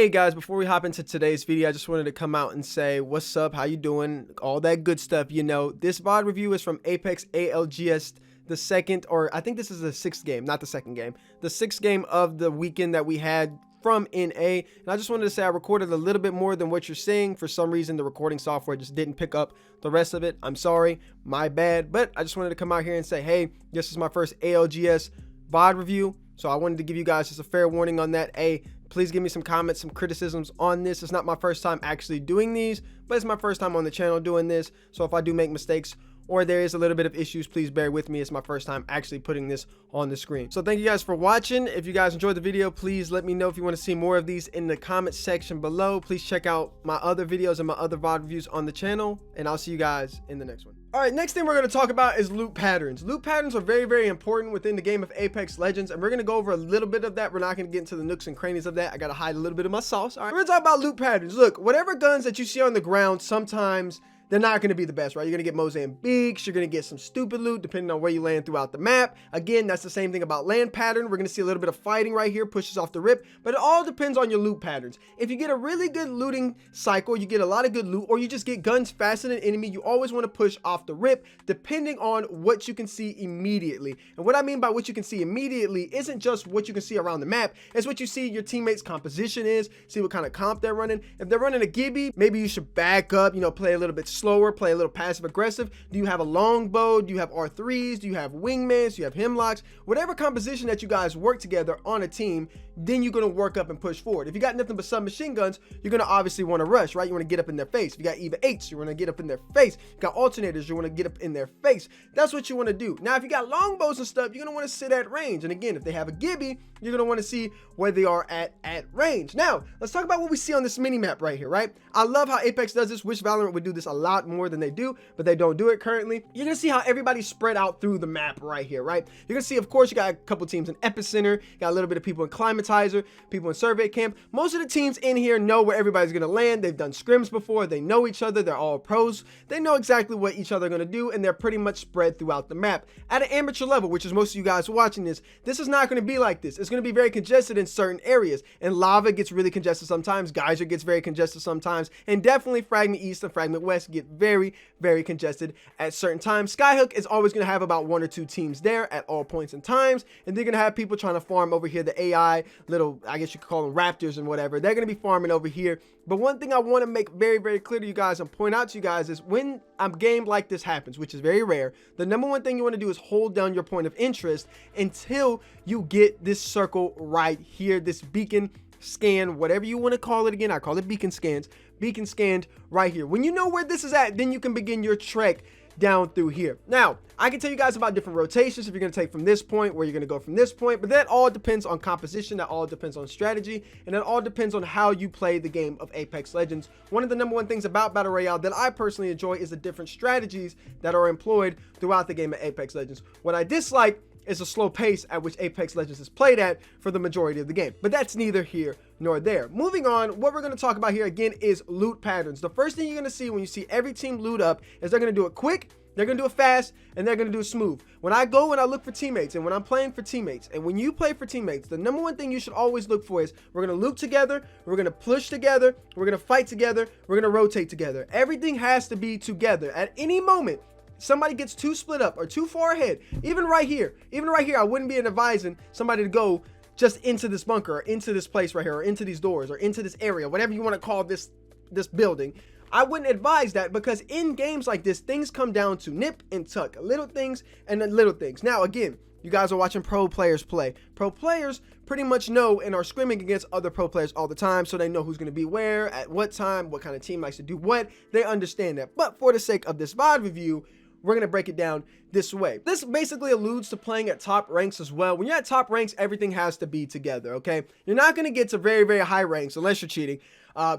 Hey guys, before we hop into today's video, I just wanted to come out and say what's up, how you doing, all that good stuff. You know, this VOD review is from Apex ALGS, the second, or I think this is the sixth game, not the second game, the sixth game of the weekend that we had from NA. And I just wanted to say I recorded a little bit more than what you're seeing. For some reason, the recording software just didn't pick up the rest of it. I'm sorry, my bad, but I just wanted to come out here and say, hey, this is my first ALGS VOD review. So I wanted to give you guys just a fair warning on that. Please give me some comments, some criticisms on this. It's not my first time actually doing these, but it's my first time on the channel doing this. So if I do make mistakes or there is a little bit of issues, please bear with me. It's my first time actually putting this on the screen. So thank you guys for watching. If you guys enjoyed the video, please let me know if you want to see more of these in the comment section below. Please check out my other videos and my other VOD reviews on the channel, and I'll see you guys in the next one. All right, next thing we're going to talk about is loot patterns. Loot patterns are very, very important within the game of Apex Legends, and we're going to go over a little bit of that. We're not going to get into the nooks and crannies of that. I got to hide a little bit of my sauce. All right, we're going to talk about loot patterns. Look, whatever guns that you see on the ground, sometimes they're not going to be the best, right? You're going to get Mozambiques. You're going to get some stupid loot depending on where you land throughout the map. Again, that's the same thing about land pattern. We're going to see a little bit of fighting right here, pushes off the rip, but it all depends on your loot patterns. If you get a really good looting cycle, you get a lot of good loot, or you just get guns faster than enemy, you always want to push off the rip depending on what you can see immediately. And what I mean by what you can see immediately isn't just what you can see around the map. It's what you see your teammates' composition is, see what kind of comp they're running. If they're running a Gibby, maybe you should back up, you know, play a little bit slower, play a little passive aggressive. Do you have a longbow? Do you have R3s? Do you have wingmans? Do you have hemlocks? Whatever composition that you guys work together on a team, then you're going to work up and push forward. If you got nothing but submachine guns, you're going to obviously want to rush, right? You want to get up in their face. If you got EVA 8s, you want to get up in their face. You got alternators, you want to get up in their face. That's what you want to do. Now, if you got longbows and stuff, you're going to want to sit at range. And again, if they have a Gibby, you're going to want to see where they are at range. Now, let's talk about what we see on this mini map right here, right? I love how Apex does this. Wish Valorant would do this a lot more than they do, but they don't do it currently. You're going to see how everybody's spread out through the map right here, right? You're going to see, of course, you got a couple teams in Epicenter, you got a little bit of people in Climatizer, people in Survey Camp. Most of the teams in here know where everybody's going to land. They've done scrims before. They know each other. They're all pros. They know exactly what each other are going to do, and they're pretty much spread throughout the map. At an amateur level, which is most of you guys watching this is not going to be like this. It's going to be very congested in certain areas, and Lava gets really congested sometimes. Geyser gets very congested sometimes, and definitely Fragment East and Fragment West get very, very congested at certain times. Skyhook is always going to have about one or two teams there at all points in times, and they're going to have people trying to farm over here, the AI little, I guess you could call them raptors and whatever. They're going to be farming over here. But one thing I want to make very, very clear to you guys and point out to you guys is when a game like this happens, which is very rare, the number one thing you want to do is hold down your point of interest until you get this circle right here, this beacon scan, whatever you want to call it. Again, I call it beacon scans, beacon scanned right here. When you know where this is at, then you can begin your trek down through here. Now, I can tell you guys about different rotations if you're going to take from this point, where you're going to go from this point, but that all depends on composition, that all depends on strategy, and that all depends on how you play the game of Apex Legends. One of the number one things about Battle Royale that I personally enjoy is the different strategies that are employed throughout the game of Apex Legends. What I dislike is a slow pace at which Apex Legends is played at for the majority of the game, but that's neither here nor there. Moving on, what we're going to talk about here again is loot patterns. The first thing you're going to see when you see every team loot up is they're going to do it quick, they're going to do it fast, and they're going to do it smooth. When I go and I look for teammates, and when I'm playing for teammates, and when you play for teammates, the number one thing you should always look for is we're going to loot together, we're going to push together, we're going to fight together, we're going to rotate together. Everything has to be together. At any moment, somebody gets too split up or too far ahead, even right here, I wouldn't be advising somebody to go just into this bunker or into this place right here or into these doors or into this area, whatever you want to call this building. I wouldn't advise that, because in games like this, things come down to nip and tuck, little things and then little things. Now, again, you guys are watching pro players play. Pro players pretty much know and are scrimming against other pro players all the time, so they know who's going to be where, at what time, what kind of team likes to do what. They understand that. But for the sake of this VOD review, we're going to break it down this way. This basically alludes to playing at top ranks as well. When you're at top ranks, everything has to be together, okay? You're not going to get to very, very high ranks unless you're cheating.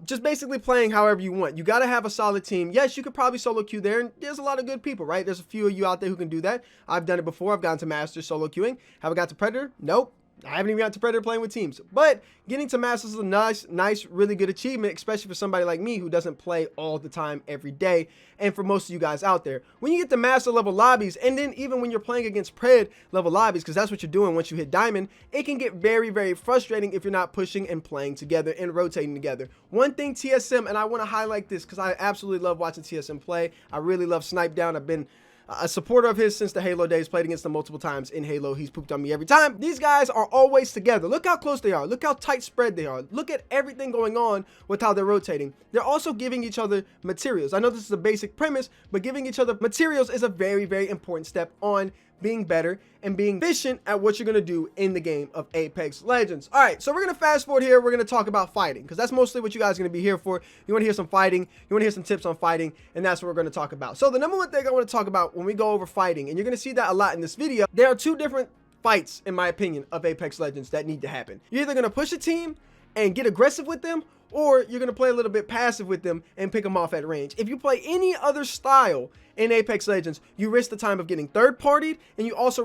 Just basically playing however you want. You got to have a solid team. Yes, you could probably solo queue there, and there's a lot of good people, right? There's a few of you out there who can do that. I've done it before. I've gotten to Master solo queuing. Have I got to Predator? Nope. I haven't even got to Predator playing with teams, but getting to Masters is a nice, really good achievement, especially for somebody like me who doesn't play all the time every day, and for most of you guys out there. When you get to Master level lobbies, and then even when you're playing against Pred level lobbies, because that's what you're doing once you hit Diamond, it can get very, very frustrating if you're not pushing and playing together and rotating together. One thing TSM, and I want to highlight this because I absolutely love watching TSM play. I really love Snipe Down. I've been a supporter of his since the Halo days, played against him multiple times in Halo. He's pooped on me every time. These guys are always together. Look how close they are. Look how tight spread they are. Look at everything going on with how they're rotating. They're also giving each other materials. I know this is a basic premise, but giving each other materials is a very, very important step on being better and being efficient at what you're going to do in the game of Apex Legends. All right, so we're going to fast forward here. We're going to talk about fighting because that's mostly what you guys are going to be here for. You want to hear some fighting, you want to hear some tips on fighting, and that's what we're going to talk about. So the number one thing I want to talk about when we go over fighting, and you're going to see that a lot in this video, there are two different fights, in my opinion, of Apex Legends that need to happen. You're either going to push a team and get aggressive with them, or you're going to play a little bit passive with them and pick them off at range. If you play any other style in Apex Legends, you risk the time of getting third-partied, and you also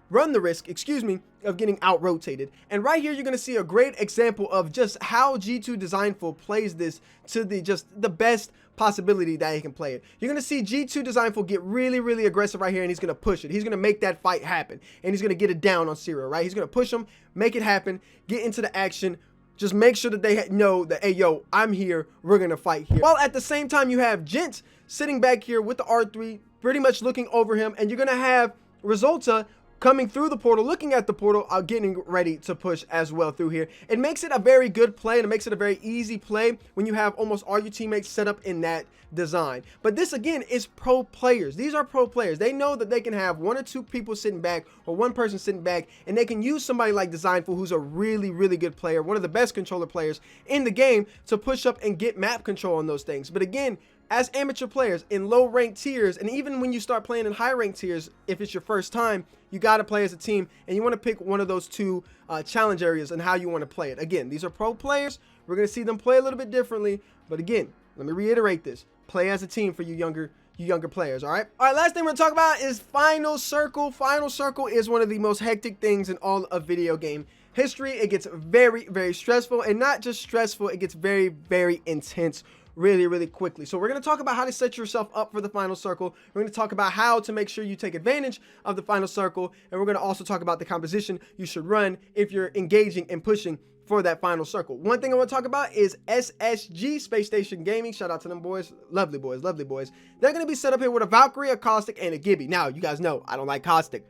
run the risk, of getting out-rotated. And right here, you're going to see a great example of just how G2 Designful plays this to the best possibility that he can play it. You're going to see G2 Designful get really, really aggressive right here, and he's going to push it. He's going to make that fight happen, and he's going to get it down on Serial, right? He's going to push him, make it happen, get into the action, just make sure that they know that, hey, yo, I'm here. We're going to fight here. While at the same time, you have Gent sitting back here with the R3, pretty much looking over him. And you're going to have Resulta coming through the portal, looking at the portal, getting ready to push as well through here. It makes it a very good play, and it makes it a very easy play when you have almost all your teammates set up in that design. But this, again, is pro players. These are pro players. They know that they can have one or two people sitting back or one person sitting back, and they can use somebody like Designful, who's a really, really good player, one of the best controller players in the game, to push up and get map control on those things. But again, as amateur players in low ranked tiers, and even when you start playing in high ranked tiers, if it's your first time, you got to play as a team, and you want to pick one of those two challenge areas and how you want to play it. Again, these are pro players. We're going to see them play a little bit differently, but again, let me reiterate this: play as a team for you younger players. All right, last thing we're gonna talk about is Final Circle. Final Circle is one of the most hectic things in all of video game history. It gets very, very stressful, and not just stressful, it gets very, very intense really, really quickly. So we're going to talk about how to set yourself up for the Final Circle. We're going to talk about how to make sure you take advantage of the Final Circle, and we're going to also talk about the composition you should run if you're engaging and pushing for that Final Circle. One thing I want to talk about is SSG, Space Station Gaming. Shout out to them boys. Lovely boys, lovely boys. They're going to be set up here with a Valkyrie, a Caustic, and a Gibby. Now, you guys know I don't like Caustic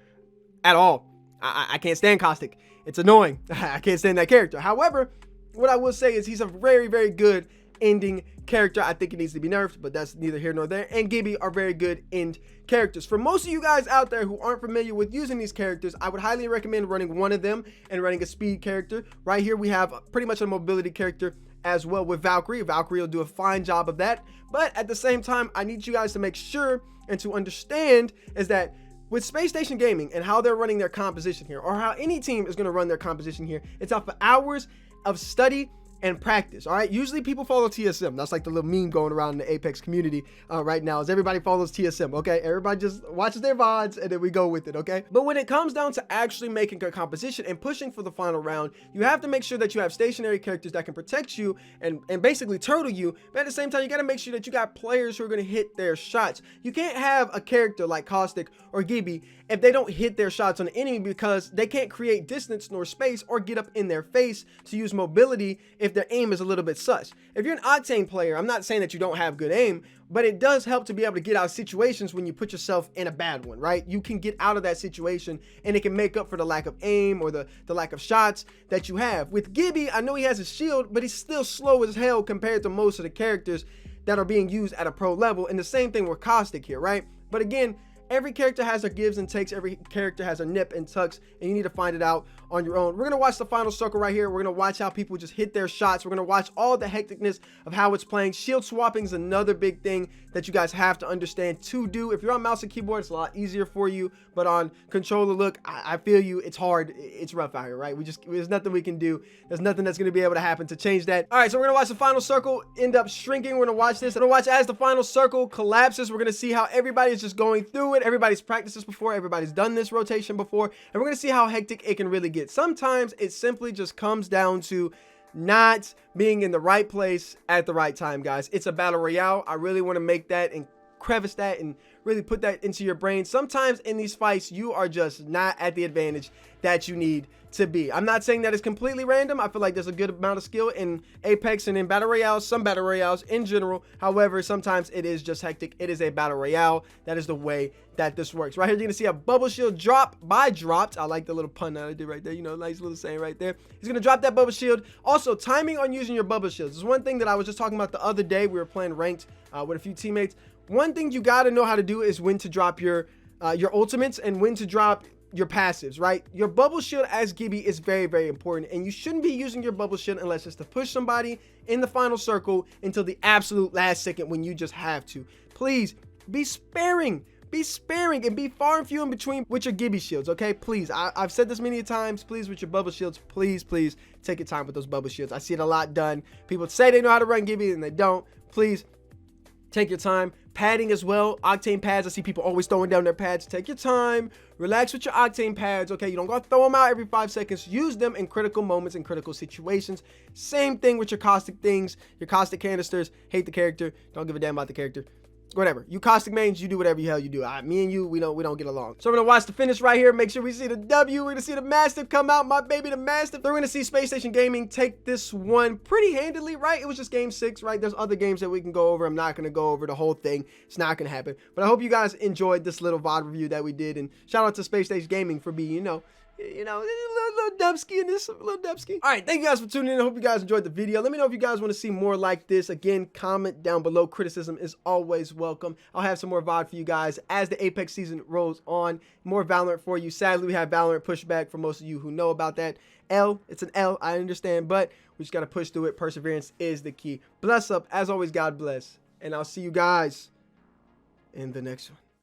at all. I can't stand Caustic. It's annoying. I can't stand that character. However, what I will say is he's a very, very good ending character. I think it needs to be nerfed, but that's neither here nor there. And Gibby are very good end characters. For most of you guys out there who aren't familiar with using these characters, I would highly recommend running one of them and running a speed character. Right here we have pretty much a mobility character as well with Valkyrie. Valkyrie will do a fine job of that, but at the same time, I need you guys to make sure and to understand is that with Space Station Gaming and how they're running their composition here, or how any team is going to run their composition here, it's off of hours of study and practice. All right, usually people follow TSM. That's like the little meme going around in the Apex community right now, is everybody follows TSM. Okay, everybody just watches their VODs and then we go with it. Okay, but when it comes down to actually making a composition and pushing for the final round, you have to make sure that you have stationary characters that can protect you and basically turtle you, but at the same time, you got to make sure that you got players who are going to hit their shots. You can't have a character like Caustic or Gibby if they don't hit their shots on the enemy, because they can't create distance nor space or get up in their face to use mobility if their aim is a little bit sus. If you're an Octane player, I'm not saying that you don't have good aim, but it does help to be able to get out of situations when you put yourself in a bad one, right? You can get out of that situation, and it can make up for the lack of aim or the lack of shots that you have. With Gibby, I know he has a shield, but he's still slow as hell compared to most of the characters that are being used at a pro level, and the same thing with Caustic here, right? But again, every character has their gives and takes. Every character has a nip and tucks, and you need to find it out on your own. We're going to watch the Final Circle right here. We're going to watch how people just hit their shots. We're going to watch all the hecticness of how it's playing. Shield swapping is another big thing that you guys have to understand to do. If you're on mouse and keyboard, it's a lot easier for you, but on controller, look, I feel you. It's hard. It's rough out here, right? There's nothing we can do. There's nothing that's going to be able to happen to change that. All right, so we're going to watch the Final Circle end up shrinking. We're going to watch this. We're going to watch as the Final Circle collapses. We're going to see how everybody is just going through it. it. Everybody's practiced this before. Everybody's done this rotation before. And we're going to see how hectic it can really get. Sometimes it simply just comes down to not being in the right place at the right time, guys. It's a battle royale. I really want to make that and crevice that and really put that into your brain. Sometimes in these fights, you are just not at the advantage that you need to be. I'm not saying that it's completely random. I feel like there's a good amount of skill in Apex and in battle royales, some battle royales in general. However, sometimes it is just hectic. It is a battle royale. That is the way that this works. Right here, you're gonna see a bubble shield drop by dropped. I like the little pun that I did right there. You know, nice little saying right there. He's gonna drop that bubble shield. Also, timing on using your bubble shields is one thing that I was just talking about the other day. We were playing ranked with a few teammates. One thing you got to know how to do is when to drop your ultimates and when to drop your passives, right? Your bubble shield as Gibby is very, very important, and you shouldn't be using your bubble shield unless it's to push somebody in the final circle until the absolute last second when you just have to. Please be sparing. Be sparing and be far and few in between with your Gibby shields, okay? Please, I've said this many times. Please, with your bubble shields, please take your time with those bubble shields. I see it a lot done. People say they know how to run Gibby and they don't. Please take your time. Padding as well, octane pads. I see people always throwing down their pads. Take your time, relax with your octane pads, okay? You don't gotta throw them out every 5 seconds. Use them in critical moments and critical situations. Same thing with your caustic things, your caustic canisters. Hate the character, don't give a damn about the character. Whatever, you caustic mains, you do whatever the hell you do. Me and you, we don't get along. So we're gonna watch the finish right here. Make sure we see the W. We're gonna see the Mastiff come out, my baby, the Mastiff. Then we're gonna see Space Station Gaming take this one pretty handily, right? It was just game 6, right? There's other games that we can go over. I'm not gonna go over the whole thing. It's not gonna happen. But I hope you guys enjoyed this little VOD review that we did, and shout out to Space Station Gaming for being, a little dubsky in this, a little dubsky. All right, thank you guys for tuning in. I hope you guys enjoyed the video. Let me know if you guys want to see more like this. Again, comment down below. Criticism is always welcome. I'll have some more VOD for you guys as the Apex season rolls on. More Valorant for you. Sadly, we have Valorant pushback for most of you who know about that. It's an L, I understand, but we just got to push through it. Perseverance is the key. Bless up. As always, God bless. And I'll see you guys in the next one.